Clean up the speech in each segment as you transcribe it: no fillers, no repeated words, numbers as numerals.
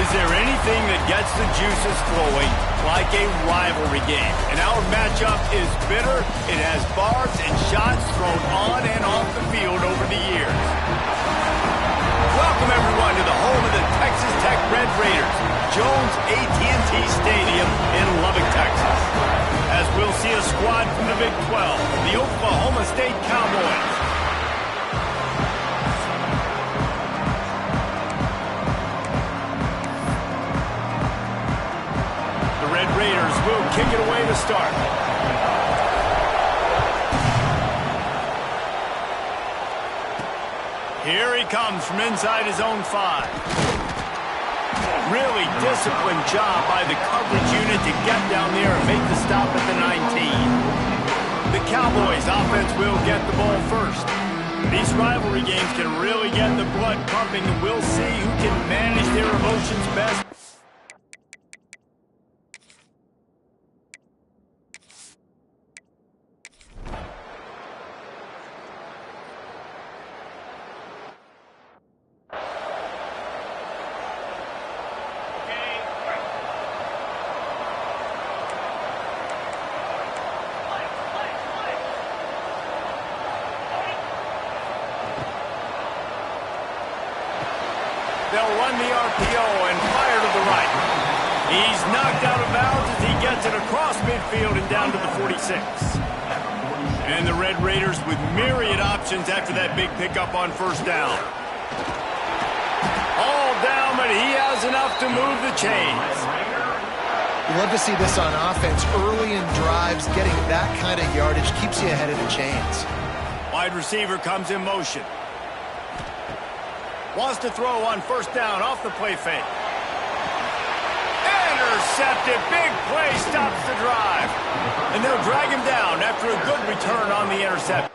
Is there anything that gets the juices flowing like a rivalry game? And our matchup is bitter. It has barbs and shots thrown on and off the field over the years. Welcome, everyone, to the home of the Texas Tech Red Raiders, Jones AT&T Stadium in Lubbock, Texas. As we'll see a squad from the Big 12, the Oklahoma State Cowboys. The Red Raiders will kick it away to start. Here he comes from inside his own 5. Really disciplined job by the coverage unit to get down there and make the stop at the 19. The Cowboys offense will get the ball first. These rivalry games can really get the blood pumping, and we'll see who can manage their emotions best. They'll run the RPO and fire to the right. He's knocked out of bounds as he gets it across midfield and down to the 46. And the Red Raiders with myriad options after that big pickup on first down. All down, but he has enough to move the chains. You love to see this on offense. Early in drives, getting that kind of yardage keeps you ahead of the chains. Wide receiver comes in motion. Wants to throw on first down off the play fake. Intercepted. Big play stops the drive. And they'll drag him down after a good return on the interception.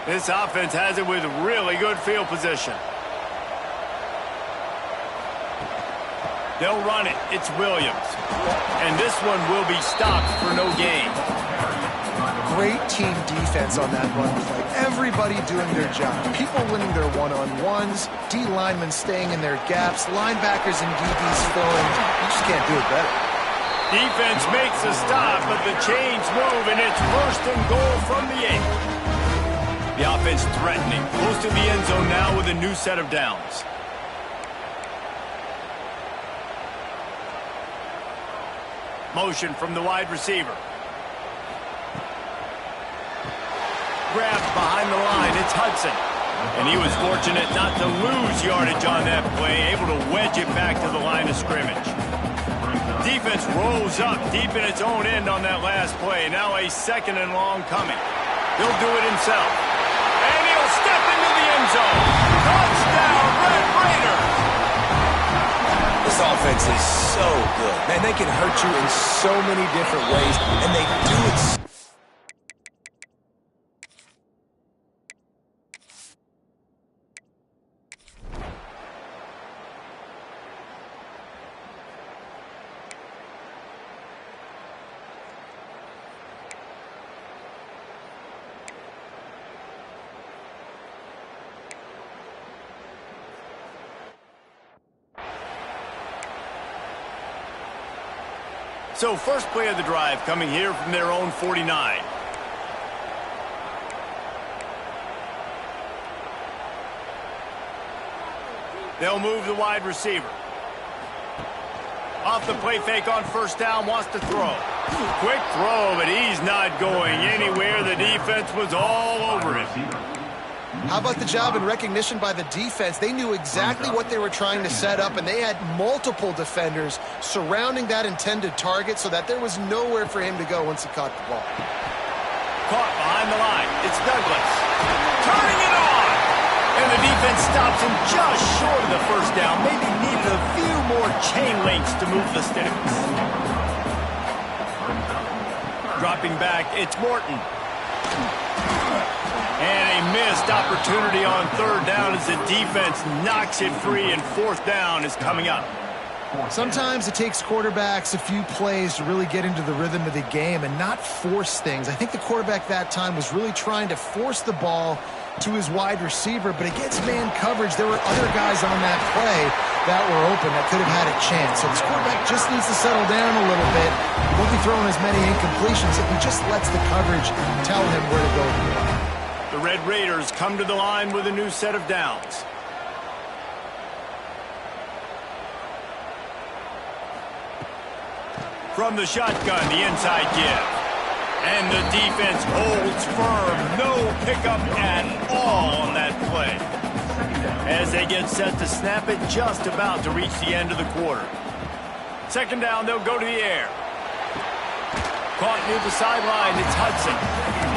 This offense has it with really good field position. They'll run it. It's Williams. And this one will be stopped for no gain. Great team defense on that run play. Everybody doing their job. People winning their one-on-ones, D linemen staying in their gaps, linebackers and DBs filling. You just can't do it better. Defense makes a stop, but the chains move, and it's first and goal from the 8. The offense threatening. Close to the end zone now with a new set of downs. Motion from the wide receiver. Grabbed behind the line. It's Hudson. And he was fortunate not to lose yardage on that play, able to wedge it back to the line of scrimmage. Defense rolls up deep in its own end on that last play. Now a second and long coming. He'll do it himself. And he'll step into the end zone. Touchdown, Red Raiders! This offense is so good. Man, they can hurt you in so many different ways, and they do it. So first play of the drive coming here from their own 49. They'll move the wide receiver. Off the play fake on first down, wants to throw. Quick throw, but he's not going anywhere. The defense was all over him. How about the job and recognition by the defense? They knew exactly what they were trying to set up, and they had multiple defenders surrounding that intended target so that there was nowhere for him to go once he caught the ball. Caught behind the line. It's Douglas. Turning it on! And the defense stops him just short of the first down. Maybe needs a few more chain links to move the sticks. Dropping back, it's Morton. And a missed opportunity on third down as the defense knocks it free, and fourth down is coming up. Sometimes it takes quarterbacks a few plays to really get into the rhythm of the game and not force things. I think the quarterback that time was really trying to force the ball to his wide receiver, but against man coverage, there were other guys on that play that were open that could have had a chance. So this quarterback just needs to settle down a little bit. He won't be throwing as many incompletions if he just lets the coverage tell him where to go. The Red Raiders come to the line with a new set of downs. From the shotgun, the inside give. And the defense holds firm. No pickup at all on that play. As they get set to snap it, just about to reach the end of the quarter. Second down, they'll go to the air. Caught near the sideline, it's Hudson.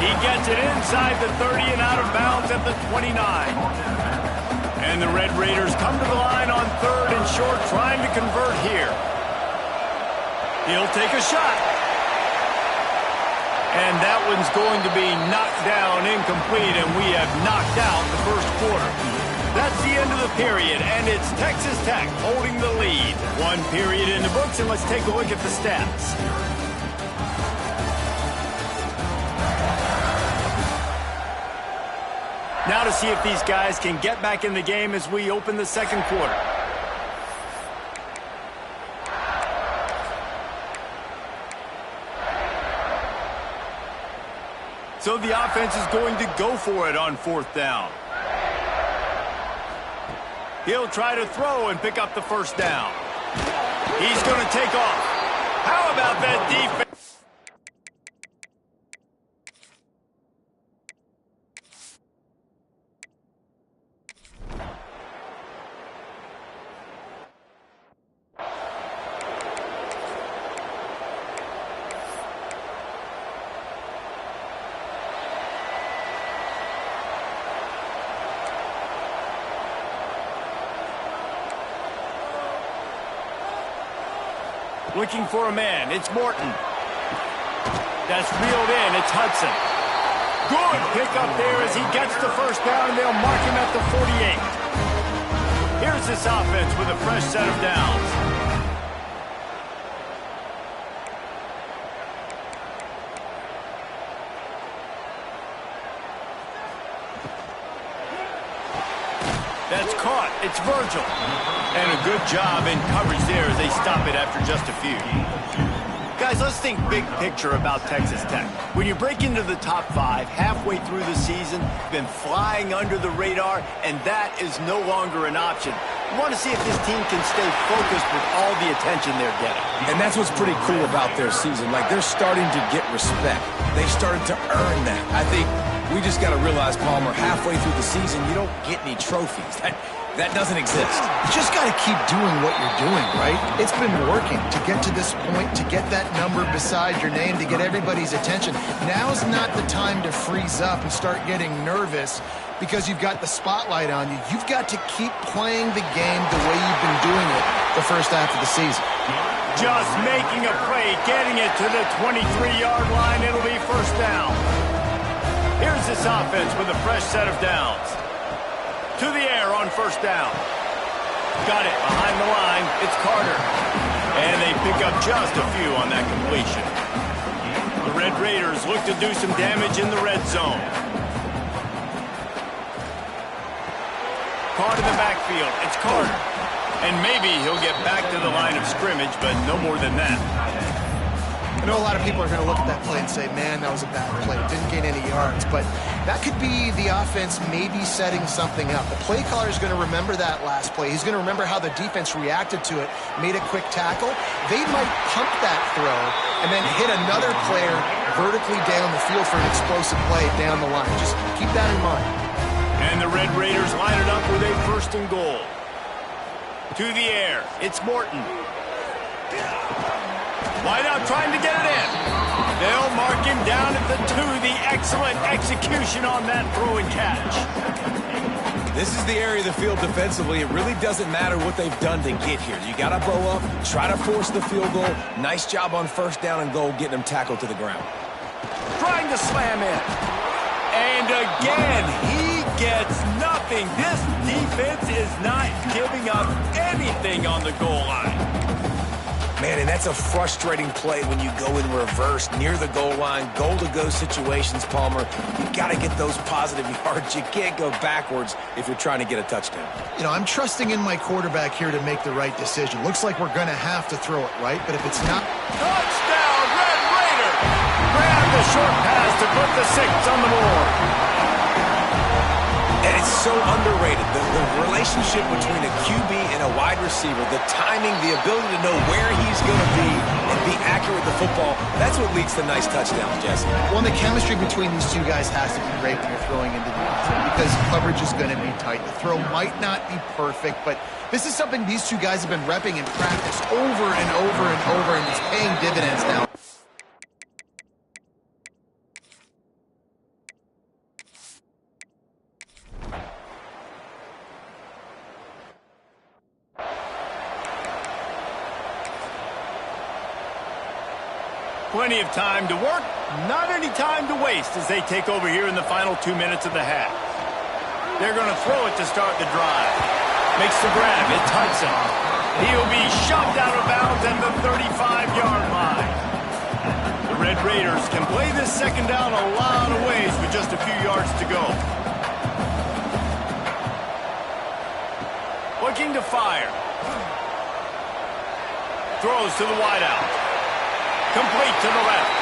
He gets it inside the 30 and out of bounds at the 29. And the Red Raiders come to the line on third and short, trying to convert here. He'll take a shot. And that one's going to be knocked down incomplete, and we have knocked out the first quarter. That's the end of the period, and it's Texas Tech holding the lead. One period in the books, and let's take a look at the stats. Now to see if these guys can get back in the game as we open the second quarter. So the offense is going to go for it on fourth down. He'll try to throw and pick up the first down. He's going to take off. How about that defense? Looking for a man. It's Morton. That's reeled in. It's Hudson. Good pickup there as he gets the first down, and they'll mark him at the 48. Here's this offense with a fresh set of downs. That's caught. It's Virgil. And a good job in coverage there as they stop it after just a few. Guys, let's think big picture about Texas Tech. When you break into the top 5 halfway through the season, you've been flying under the radar, and that is no longer an option. You want to see if this team can stay focused with all the attention they're getting. And that's what's pretty cool about their season. Like, they're starting to get respect. They started to earn that. I think we just got to realize, Palmer, halfway through the season, you don't get any trophies. That doesn't exist. You just got to keep doing what you're doing, right? It's been working to get to this point, to get that number beside your name, to get everybody's attention. Now's not the time to freeze up and start getting nervous because you've got the spotlight on you. You've got to keep playing the game the way you've been doing it the first half of the season. Just making a play, getting it to the 23-yard line. It'll be first down. Here's this offense with a fresh set of downs. To the air on first down. Got it behind the line. It's Carter. And they pick up just a few on that completion. The Red Raiders look to do some damage in the red zone. Caught in the backfield. It's Carter. And maybe he'll get back to the line of scrimmage, but no more than that. I know a lot of people are going to look at that play and say, man, that was a bad play. Didn't gain any yards. But that could be the offense maybe setting something up. The play caller is going to remember that last play. He's going to remember how the defense reacted to it, made a quick tackle. They might pump that throw and then hit another player vertically down the field for an explosive play down the line. Just keep that in mind. And the Red Raiders line it up with a first and goal. To the air. It's Morton. Wide out trying to get it in. They'll mark him down at the 2. The excellent execution on that throw and catch. This is the area of the field defensively. It really doesn't matter what they've done to get here. You got to blow up, try to force the field goal. Nice job on first down and goal, getting them tackled to the ground. Trying to slam in. And again, he gets nothing. This defense is not giving up anything on the goal line. Man, and that's a frustrating play when you go in reverse near the goal line, goal-to-go situations, Palmer. You got to get those positive yards. You can't go backwards if you're trying to get a touchdown. You know, I'm trusting in my quarterback here to make the right decision. Looks like we're going to have to throw it, right? But if it's not... Touchdown, Red Raider! Grab the short pass to put the 6 on the board. And it's so underrated, the relationship between a QB and a wide receiver, the timing, the ability to know where he's going to be and be accurate with the football, that's what leads to nice touchdowns, Jesse. Well, the chemistry between these two guys has to be great when you're throwing into the end zone because coverage is going to be tight. The throw might not be perfect, but this is something these two guys have been repping in practice over and over and over, and it's paying dividends now. Plenty of time to work, not any time to waste as they take over here in the final 2 minutes of the half. They're going to throw it to start the drive. Makes the grab. It's Hudson. He'll be shoved out of bounds at the 35-yard line. The Red Raiders can play this second down a lot of ways with just a few yards to go. Looking to fire. Throws to the wideout. Complete to the left.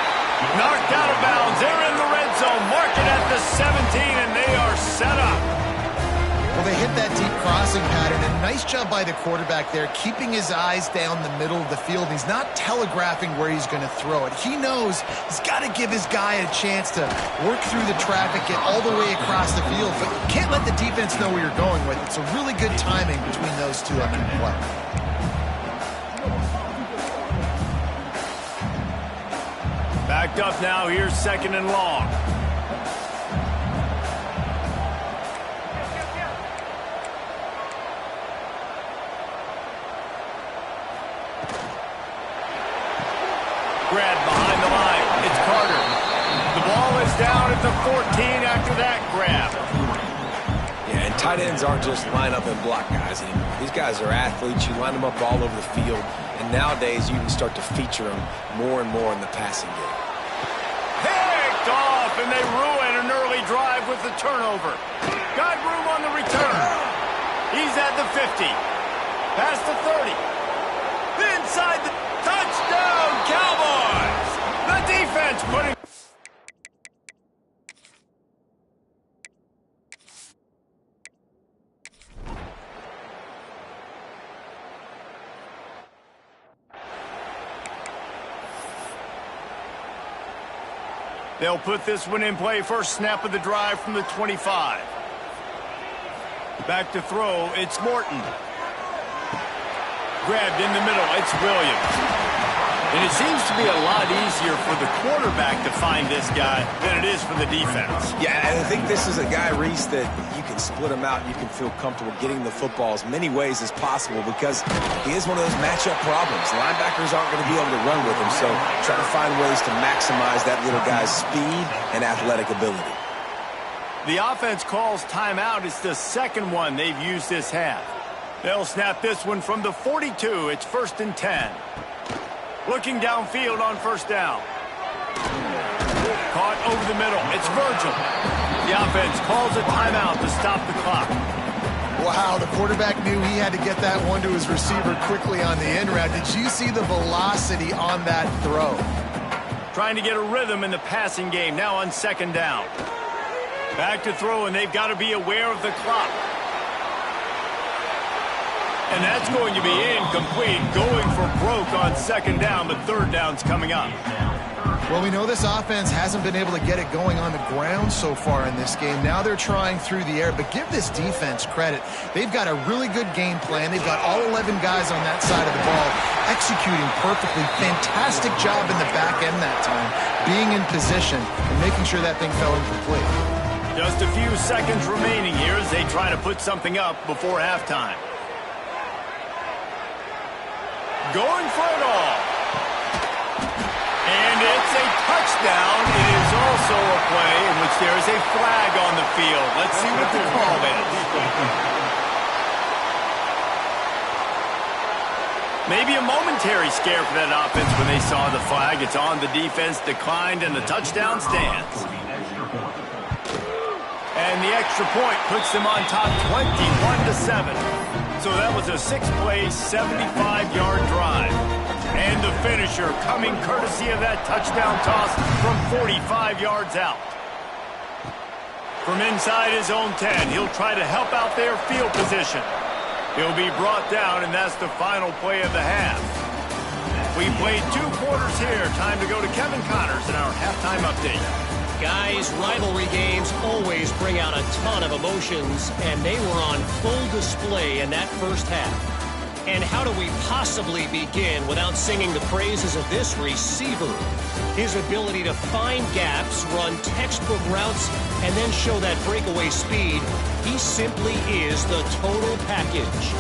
Knocked out of bounds. They're in the red zone. Mark it at the 17, and they are set up. Well, they hit that deep crossing pattern, and nice job by the quarterback there, keeping his eyes down the middle of the field. He's not telegraphing where he's going to throw it. He knows he's got to give his guy a chance to work through the traffic, get all the way across the field, but you can't let the defense know where you're going with it. It's a really good timing between those two on that play. Backed up now, here's 2nd and long. Grab behind the line. It's Carter. The ball is down at the 14 after that grab. Yeah, and tight ends aren't just line up and block guys anymore. These guys are athletes. You line them up all over the field. And nowadays, you can start to feature them more and more in the passing game. Picked off, and they ruin an early drive with the turnover. Got room on the return. He's at the 50. Past the 30. Inside the touchdown, Cowboys! The defense putting... They'll put this one in play. First snap of the drive from the 25. Back to throw. It's Morton. Grabbed in the middle. It's Williams. And it seems to be a lot easier for the quarterback to find this guy than it is for the defense. Yeah, and I think this is a guy, Reese, that you can split him out and you can feel comfortable getting the football as many ways as possible because he is one of those matchup problems. Linebackers aren't going to be able to run with him, so try to find ways to maximize that little guy's speed and athletic ability. The offense calls timeout. It's the second one they've used this half. They'll snap this one from the 42. It's 1st and 10. Looking downfield on first down. Caught over the middle. It's Virgil. The offense calls a timeout to stop the clock. Wow, the quarterback knew he had to get that one to his receiver quickly on the in route. Did you see the velocity on that throw? Trying to get a rhythm in the passing game now on 2nd down. Back to throw, and they've got to be aware of the clock. And that's going to be incomplete, going for broke on 2nd down, but 3rd down's coming up. Well, we know this offense hasn't been able to get it going on the ground so far in this game. Now they're trying through the air, but give this defense credit. They've got a really good game plan. They've got all 11 guys on that side of the ball executing perfectly. Fantastic job in the back end that time, being in position and making sure that thing fell incomplete. Just a few seconds remaining here as they try to put something up before halftime. Going for it all. And it's a touchdown. It is also a play in which there is a flag on the field. Let's see what the call is. Maybe a momentary scare for that offense when they saw the flag. It's on, the defense declined, and the touchdown stands. And the extra point puts them on top 21-7. So that was a 6-play, 75-yard drive. And the finisher coming courtesy of that touchdown toss from 45 yards out. From inside his own 10, he'll try to help out their field position. He'll be brought down, and that's the final play of the half. We played 2 quarters here. Time to go to Kevin Connors in our halftime update. Guys, rivalry games always bring out a ton of emotions, and they were on full display in that first half. And how do we possibly begin without singing the praises of this receiver? His ability to find gaps, run textbook routes, and then show that breakaway speed. He simply is the total package.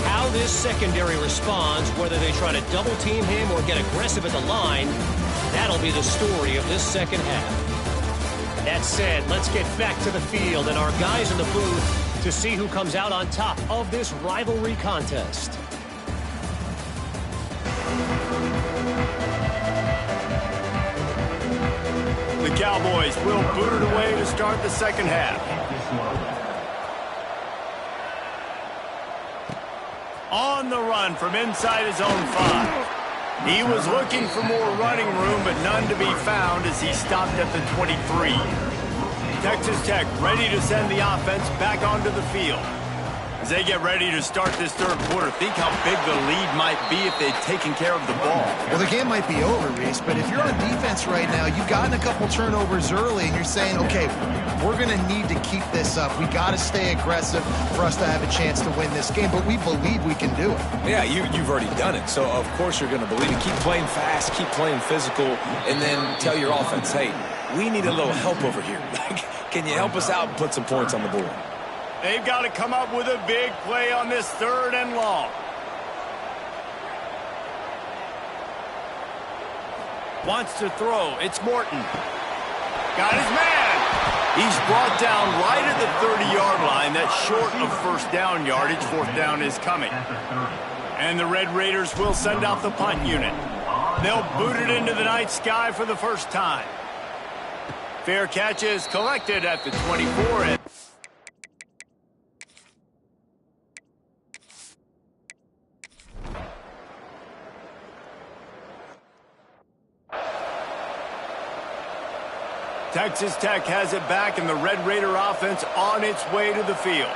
How this secondary responds, whether they try to double-team him or get aggressive at the line, that'll be the story of this second half. That said, let's get back to the field and our guys in the booth to see who comes out on top of this rivalry contest. The Cowboys will boot it away to start the second half. On the run from inside his own 5. He was looking for more running room, but none to be found as he stopped at the 23. Texas Tech ready to send the offense back onto the field. As they get ready to start this third quarter, think how big the lead might be if they'd taken care of the ball. Well, the game might be over, Reese, but if you're on defense right now, you've gotten a couple turnovers early, and you're saying, okay, we're going to need to keep this up. We got to stay aggressive for us to have a chance to win this game, but we believe we can do it. Yeah, you've already done it, so of course you're going to believe it. Keep playing fast, keep playing physical, and then tell your offense, hey, we need a little help over here. Can you help us out and put some points on the board? They've got to come up with a big play on this 3rd and long. Wants to throw. It's Morton. Got his man. He's brought down right at the 30-yard line. That's short of first down yardage. 4th down is coming. And the Red Raiders will send out the punt unit. They'll boot it into the night sky for the first time. Fair catch is collected at the 24. Texas Tech has it back, and the Red Raider offense on its way to the field.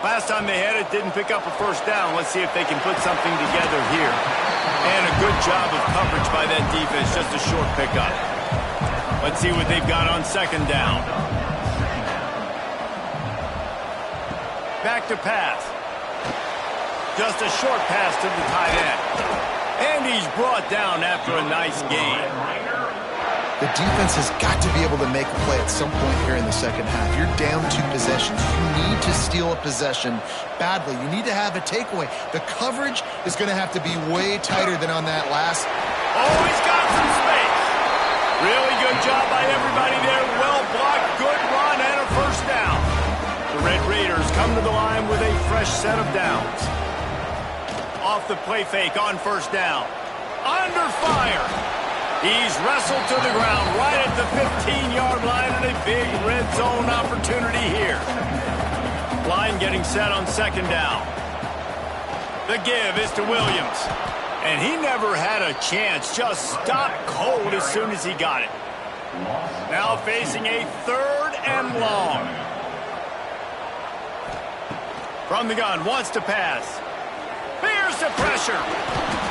Last time they had it, didn't pick up a first down. Let's see if they can put something together here. And a good job of coverage by that defense, just a short pickup. Let's see what they've got on 2nd down. Back to pass. Just a short pass to the tight end. And he's brought down after a nice gain. The defense has got to be able to make a play at some point here in the second half. You're down 2 possessions. You need to steal a possession badly. You need to have a takeaway. The coverage is going to have to be way tighter than on that last. Oh, he's got some space. Really good job by everybody there. Well blocked, good run, and a first down. The Red Raiders come to the line with a fresh set of downs. Off the play fake on first down. Under fire. He's wrestled to the ground right at the 15-yard line, and a big red zone opportunity here. Line getting set on 2nd down. The give is to Williams. And he never had a chance, just stopped cold as soon as he got it. Now facing a 3rd and long. From the gun, wants to pass. Here's the pressure.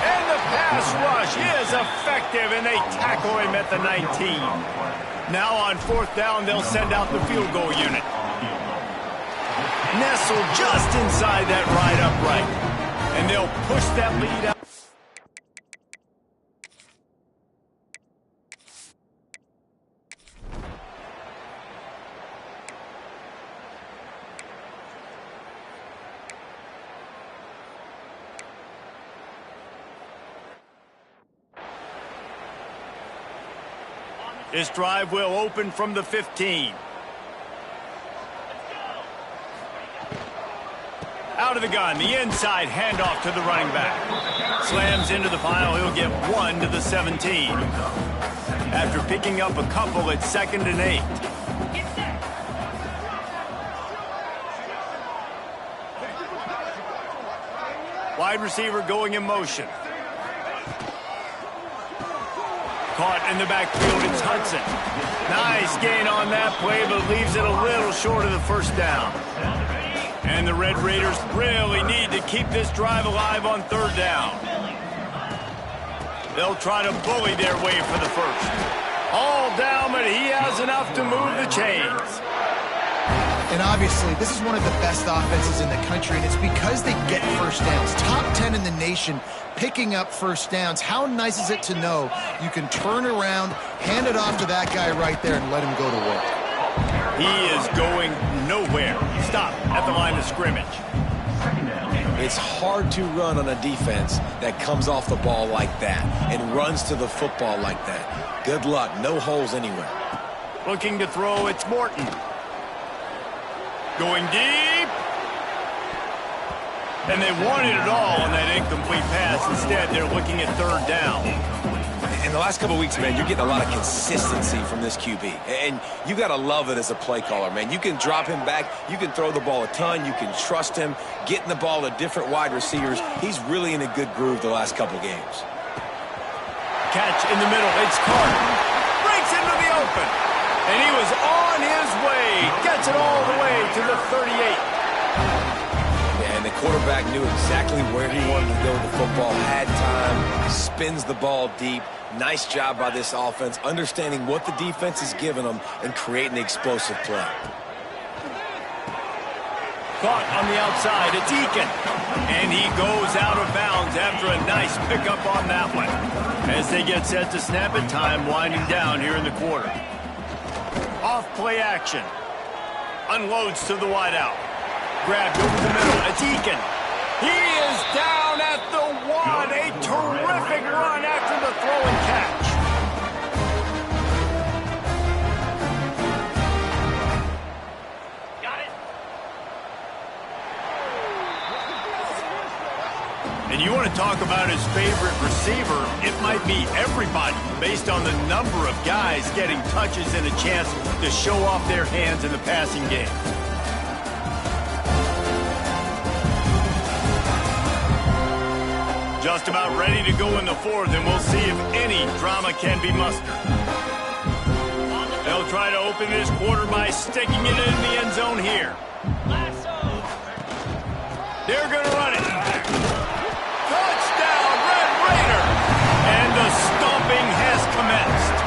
And the pass rush is effective, and they tackle him at the 19. Now on 4th down, they'll send out the field goal unit. Nestled just inside that right upright. And they'll push that lead out. This drive will open from the 15. Out of the gun, the inside handoff to the running back. Slams into the pile, he'll get 1 to the 17. After picking up a couple, it's 2nd and 8. Wide receiver going in motion. Caught in the backfield, it's Hudson. Nice gain on that play, but leaves it a little short of the first down. And the Red Raiders really need to keep this drive alive on 3rd down. They'll try to bully their way for the first. All down, but he has enough to move the chains. And obviously, this is one of the best offenses in the country, and it's because they get first downs. Top 10 in the nation picking up first downs. How nice is it to know you can turn around, hand it off to that guy right there, and let him go to work? He is going nowhere. Stop at the line of scrimmage. It's hard to run on a defense that comes off the ball like that and runs to the football like that. Good luck. No holes anywhere. Looking to throw, it's Morton. Going deep. And they wanted it all on that incomplete pass. Instead, they're looking at 3rd down. In the last couple of weeks, man, you're getting a lot of consistency from this QB. And you got to love it as a play caller, man. You can drop him back. You can throw the ball a ton. You can trust him, getting the ball to different wide receivers. He's really in a good groove the last couple of games. Catch in the middle. It's Carter. Breaks into the open. And he was on his way. Gets it all the way to the 38. And the quarterback knew exactly where he wanted to go with the football, had time, spins the ball deep. Nice job by this offense, understanding what the defense is giving them and creating the explosive play. Caught on the outside, it's Eakin. And he goes out of bounds after a nice pickup on that one. As they get set to snap it, time winding down here in the quarter. Off play action. Unloads to the wideout. Grabbed over the middle. It's Eakin. He is down at the 1. A terrific run after the throw and catch. Got it. And you want to talk about his favorite receiver, it might be everybody based on the number of guys getting touches and a chance to show off their hands in the passing game. Just about ready to go in the 4th, and we'll see if any drama can be mustered. They'll try to open this quarter by sticking it in the end zone here. They're going to run it. Touchdown, Red Raider! And the stomping has commenced.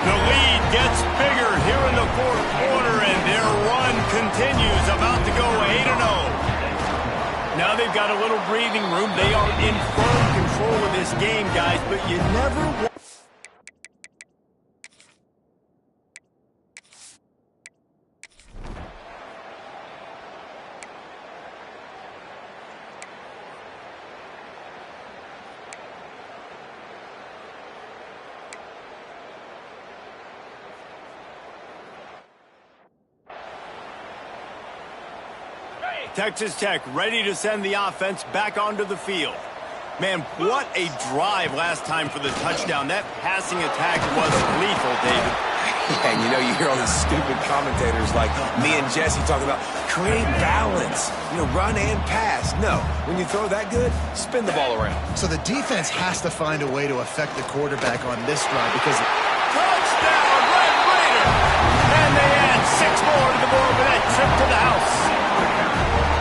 The lead gets bigger here in the 4th quarter, and their run continues, about to go 8-0. Now they've got a little breathing room. They are in firm control of this game, guys, but you never want... Texas Tech ready to send the offense back onto the field. Man, what a drive last time for the touchdown. That passing attack was lethal, David. Yeah, and you know, you hear all these stupid commentators like me and Jesse talking about create balance, run and pass. No, when you throw that good, spin the ball around. So the defense has to find a way to affect the quarterback on this drive because... Touchdown, Red Raider! And they add 6 more to the board with that trip to the house.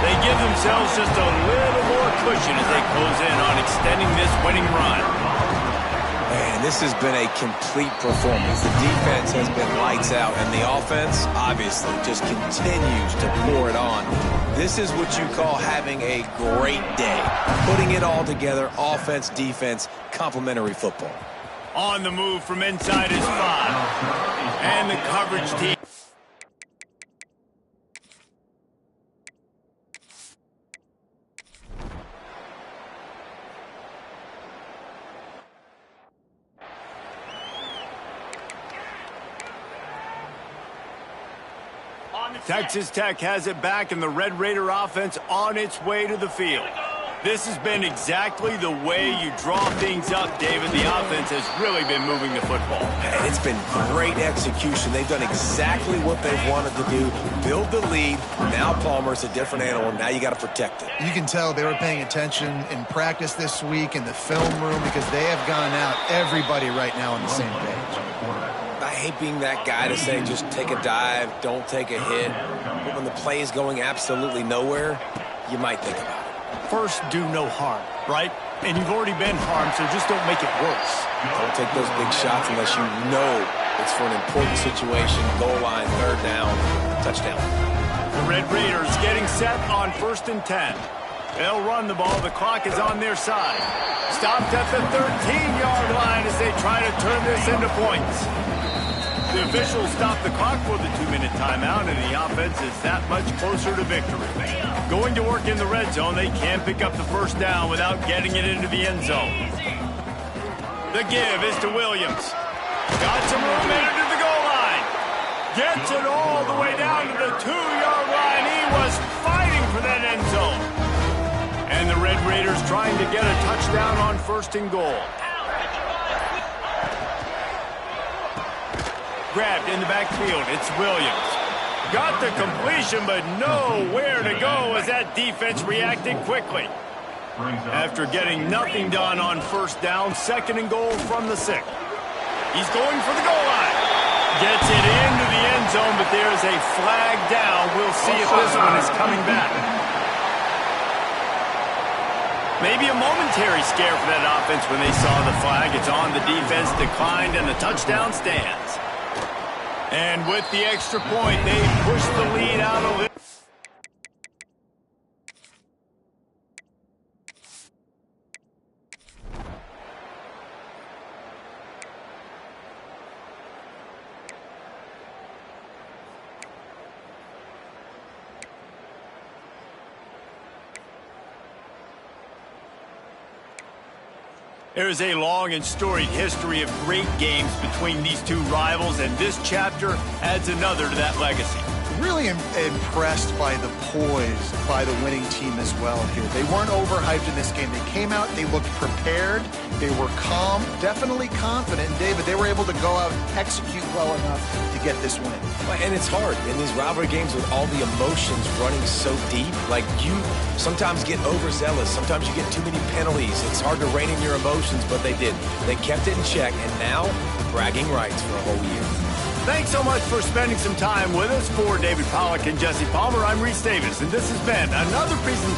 They give themselves just a little more cushion as they close in on extending this winning run. Man, this has been a complete performance. The defense has been lights out, and the offense, obviously, just continues to pour it on. This is what you call having a great day. Putting it all together, offense, defense, complementary football. On the move from inside is 5. And the coverage team. Texas Tech has it back, and the Red Raider offense on its way to the field. This has been exactly the way you draw things up, David. The offense has really been moving the football. And it's been great execution. They've done exactly what they've wanted to do. Build the lead. Now Palmer's a different animal. Now you got to protect it. You can tell they were paying attention in practice this week in the film room because they have gone out everybody right now on the same page. I hate being that guy to say just take a dive, don't take a hit. But when the play is going absolutely nowhere, you might think about it. First, do no harm, right? And you've already been harmed, so just don't make it worse. Don't take those big shots unless you know it's for an important situation. Goal line, third down, touchdown. The Red Raiders getting set on 1st and 10. They'll run the ball. The clock is on their side. Stopped at the 13-yard line as they try to turn this into points. The officials stop the clock for the 2-minute timeout, and the offense is that much closer to victory. Going to work in the red zone, they can't pick up the first down without getting it into the end zone. The give is to Williams. Got some room into the goal line. Gets it all the way down to the 2-yard line. He was fighting for that end zone. And the Red Raiders trying to get a touchdown on 1st and goal. Grabbed in the backfield. It's Williams. Got the completion, but nowhere to go as that defense reacted quickly. After getting nothing done on 1st down, 2nd and goal from the 6. He's going for the goal line. Gets it into the end zone, but there's a flag down. We'll see if this one is coming back. Maybe a momentary scare for that offense when they saw the flag. It's on, the defense declined, and the touchdown stands. And with the extra point, they push the lead out a little. There is a long and storied history of great games between these two rivals, and this chapter adds another to that legacy. Really impressed by the poise by the winning team as well here. They weren't overhyped in this game. They came out, they looked prepared, they were calm, definitely confident. And David, they were able to go out and execute well enough to get this win. And it's hard in these rivalry games with all the emotions running so deep. Like, you sometimes get overzealous. Sometimes you get too many penalties. It's hard to rein in your emotions, but they did. They kept it in check, and now bragging rights for a whole year. Thanks so much for spending some time with us. For David Pollack and Jesse Palmer, I'm Reese Davis, and this has been another presentation